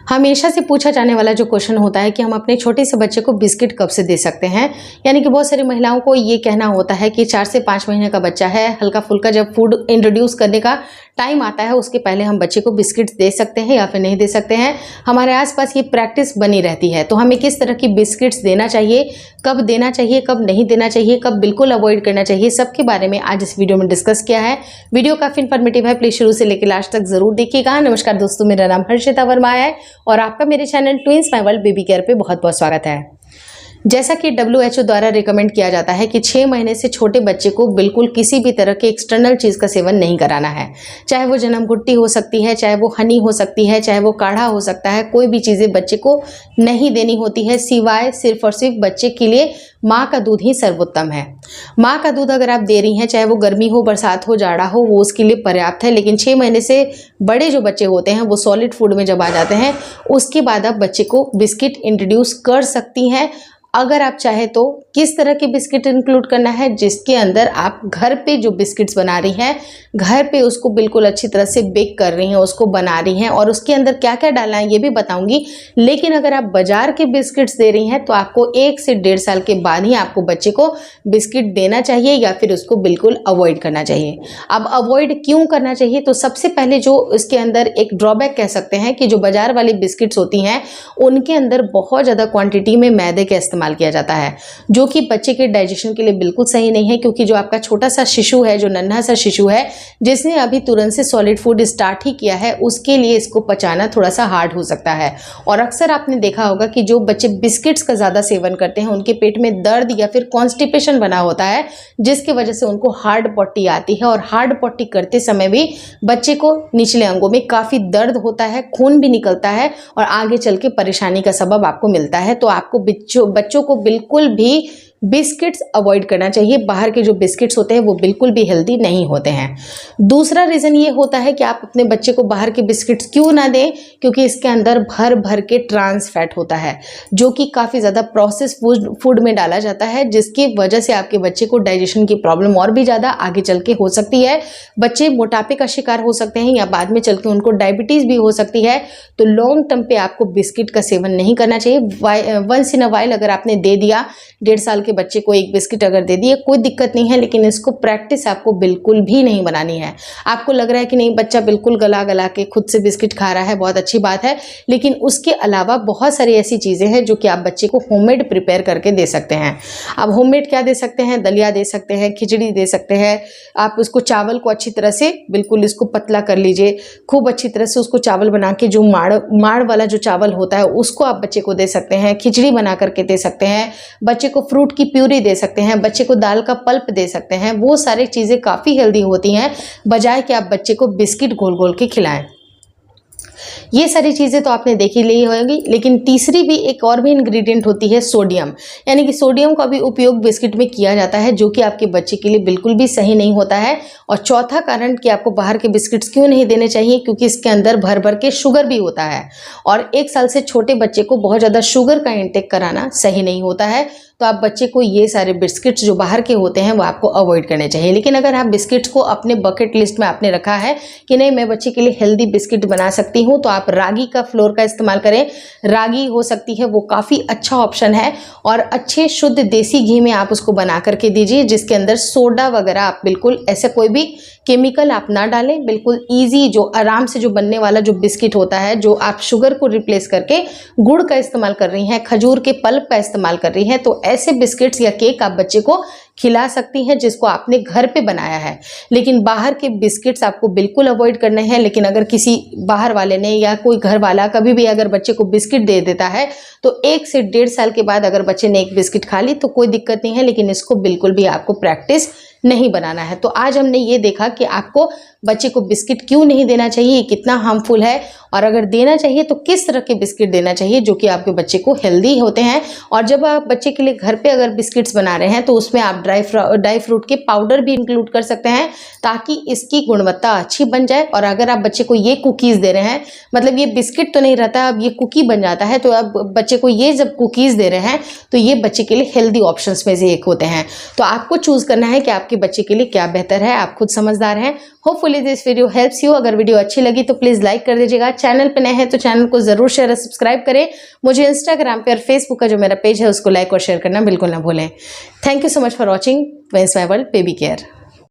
हमेशा से पूछा जाने वाला जो क्वेश्चन होता है कि हम अपने छोटे से बच्चे को बिस्किट कब से दे सकते हैं। यानी कि बहुत सारी महिलाओं को ये कहना होता है कि 4 से 5 महीने का बच्चा है, हल्का फुल्का जब फूड इंट्रोड्यूस करने का टाइम आता है उसके पहले हम बच्चे को बिस्किट दे सकते हैं या फिर नहीं दे सकते हैं। हमारे आसपास ये प्रैक्टिस बनी रहती है। तो हमें किस तरह की बिस्किट्स देना चाहिए, कब देना चाहिए, कब नहीं देना चाहिए, कब बिल्कुल अवॉइड करना चाहिए, सबके बारे में आज इस वीडियो में डिस्कस किया है। वीडियो काफ़ी इन्फॉर्मेटिव है, प्लीज़ शुरू से लेकर लास्ट तक जरूर देखिएगा। नमस्कार दोस्तों, मेरा नाम हर्षिता वर्मा है और आपका मेरे channel twins my world baby care पे बहुत बहुत स्वागत है। जैसा कि WHO द्वारा रिकमेंड किया जाता है कि 6 महीने से छोटे बच्चे को बिल्कुल किसी भी तरह के एक्सटर्नल चीज़ का सेवन नहीं कराना है। चाहे वो जन्म घुट्टी हो सकती है, चाहे वो हनी हो सकती है, चाहे वो काढ़ा हो सकता है, कोई भी चीज़ें बच्चे को नहीं देनी होती है सिवाय सिर्फ और सिर्फ बच्चे के लिए माँ का दूध ही सर्वोत्तम है। माँ का दूध अगर आप दे रही हैं, चाहे वो गर्मी हो, बरसात हो, जाड़ा हो, वो उसके लिए पर्याप्त है। लेकिन 6 महीने से बड़े जो बच्चे होते हैं वो सॉलिड फूड में जब आ जाते हैं उसके बाद आप बच्चे को बिस्किट इंट्रोड्यूस कर सकती हैं। अगर आप चाहे तो किस तरह के बिस्किट इंक्लूड करना है, जिसके अंदर आप घर पे जो बिस्किट्स बना रही हैं, घर पे उसको बिल्कुल अच्छी तरह से बेक कर रही हैं, उसको बना रही हैं और उसके अंदर क्या क्या डालना है ये भी बताऊंगी। लेकिन अगर आप बाजार के बिस्किट्स दे रही हैं तो आपको 1 से 1.5 साल के बाद ही आपको बच्चे को बिस्किट देना चाहिए या फिर उसको बिल्कुल अवॉइड करना चाहिए। अब अवॉइड क्यों करना चाहिए, तो सबसे पहले जो इसके अंदर एक ड्रॉबैक कह सकते हैं कि जो बाजार वाली बिस्किट्स होती हैं उनके अंदर बहुत ज़्यादा क्वान्टिटी में मैदे का इस्तेमाल किया जाता है, जो कि बच्चे के डाइजेशन के लिए बिल्कुल सही नहीं है। क्योंकि जो आपका छोटा सा शिशु है, जो नन्हा सा शिशु है जिसने अभी तुरंत से सॉलिड फूड स्टार्ट ही किया है, उसके लिए इसको पचाना थोड़ा सा हार्ड हो सकता है। और अक्सर आपने देखा होगा कि जो बच्चे बिस्किट्स का ज़्यादा सेवन करते हैं उनके पेट में दर्द या फिर कॉन्स्टिपेशन बना होता है, जिसकी वजह से उनको हार्ड पॉटी आती है। और हार्ड पॉटी करते समय भी बच्चे को निचले अंगों में काफ़ी दर्द होता है, खून भी निकलता है और आगे चल के परेशानी का सबब आपको मिलता है। तो आपको बच्चों को बिल्कुल भी बिस्किट्स अवॉइड करना चाहिए। बाहर के जो बिस्किट्स होते हैं वो बिल्कुल भी हेल्दी नहीं होते हैं। दूसरा रीज़न ये होता है कि आप अपने बच्चे को बाहर के बिस्किट्स क्यों ना दें, क्योंकि इसके अंदर भर भर के ट्रांस फैट होता है, जो कि काफ़ी ज़्यादा प्रोसेस फूड में डाला जाता है, जिसकी वजह से आपके बच्चे को डाइजेशन की प्रॉब्लम और भी ज़्यादा आगे चल के हो सकती है। बच्चे मोटापे का शिकार हो सकते हैं या बाद में चल के उनको डायबिटीज़ भी हो सकती है। तो लॉन्ग टर्म पे आपको बिस्किट का सेवन नहीं करना चाहिए। वंस इन अ वाइल अगर आपने दे दिया, 1.5 साल के बच्चे को एक बिस्किट अगर दे दिए, कोई दिक्कत नहीं है। लेकिन इसको प्रैक्टिस आपको बिल्कुल भी नहीं बनानी है। आपको लग रहा है कि नहीं, बच्चा बिल्कुल गला गला के खुद से बिस्किट खा रहा है, बहुत अच्छी बात है। लेकिन उसके अलावा बहुत सारी ऐसी चीज़ें हैं जो कि आप बच्चे को होममेड प्रिपेयर करके दे सकते हैं। आप होममेड क्या दे सकते हैं, दलिया दे सकते हैं, खिचड़ी दे सकते हैं। आप उसको चावल को अच्छी तरह से बिल्कुल इसको पतला कर लीजिए, खूब अच्छी तरह से उसको चावल बना के, जो माड़ वाला जो चावल होता है उसको आप बच्चे को दे सकते हैं। खिचड़ी बना करके दे सकते हैं। बच्चे को फ्रूट की प्यूरी दे सकते हैं, बच्चे को दाल का पल्प दे सकते हैं। वो सारी चीज़ें काफ़ी हेल्दी होती हैं, बजाय कि आप बच्चे को बिस्किट घोल घोल के खिलाएं। ये सारी चीज़ें तो आपने देखी ली होगी। लेकिन तीसरी भी एक और भी इंग्रेडिएंट होती है सोडियम। यानी कि सोडियम का भी उपयोग बिस्किट में किया जाता है, जो कि आपके बच्चे के लिए बिल्कुल भी सही नहीं होता है। और चौथा कारण कि आपको बाहर के बिस्किट्स क्यों नहीं देने चाहिए, क्योंकि इसके अंदर भर भर के शुगर भी होता है और 1 साल से छोटे बच्चे को बहुत ज़्यादा शुगर का इंटेक कराना सही नहीं होता है। तो आप बच्चे को ये सारे बिस्किट्स जो बाहर के होते हैं वो आपको अवॉइड करने चाहिए। लेकिन अगर आप बिस्किट्स को अपने बकेट लिस्ट में आपने रखा है कि नहीं, मैं बच्चे के लिए हेल्दी बिस्किट बना सकती हूँ, तो आप रागी का फ्लोर का इस्तेमाल करें। रागी हो सकती है, वो काफ़ी अच्छा ऑप्शन है। और अच्छे शुद्ध देसी घी में आप उसको बना करके दीजिए, जिसके अंदर सोडा वगैरह आप बिल्कुल ऐसे कोई भी केमिकल आप ना डालें। बिल्कुल ईजी जो आराम से जो बनने वाला जो बिस्किट होता है, जो आप शुगर को रिप्लेस करके गुड़ का इस्तेमाल कर रही हैं, खजूर के पल्प का इस्तेमाल कर रही हैं, तो ऐसे बिस्किट्स या केक आप बच्चे को खिला सकती हैं जिसको आपने घर पे बनाया है। लेकिन बाहर के बिस्किट्स आपको बिल्कुल अवॉइड करने हैं। लेकिन अगर किसी बाहर वाले ने या कोई घर वाला कभी भी अगर बच्चे को बिस्किट दे देता है, तो 1 से 1.5 साल के बाद अगर बच्चे ने एक बिस्किट खा ली तो कोई दिक्कत नहीं है। लेकिन इसको बिल्कुल भी आपको प्रैक्टिस नहीं बनाना है। तो आज हमने ये देखा कि आपको बच्चे को बिस्किट क्यों नहीं देना चाहिए, कितना हार्मफुल है, और अगर देना चाहिए तो किस तरह के बिस्किट देना चाहिए जो कि आपके बच्चे को हेल्दी होते हैं। और जब आप बच्चे के लिए घर पे अगर बिस्किट्स बना रहे हैं तो उसमें आप ड्राई फ्रूट के पाउडर भी इंक्लूड कर सकते हैं, ताकि इसकी गुणवत्ता अच्छी बन जाए। और अगर आप बच्चे को ये कुकीज़ दे रहे हैं, मतलब ये बिस्किट तो नहीं रहता, अब ये कुकी बन जाता है, तो अब बच्चे को ये जब कुकीज़ दे रहे हैं तो ये बच्चे के लिए हेल्दी ऑप्शंस में से एक होते हैं। तो आपको चूज़ करना है कि आपके आपके बच्चे के लिए क्या बेहतर है, आप खुद समझदार हैं। Hopefully this video helps you. अगर वीडियो अच्छी लगी तो प्लीज़ लाइक कर दीजिएगा। चैनल पे नए हैं तो चैनल को ज़रूर शेयर और सब्सक्राइब करें। मुझे इंस्टाग्राम पे और फेसबुक का जो मेरा पेज है उसको लाइक और शेयर करना बिल्कुल ना भूलें। Thank you so much for watching twins my world baby care.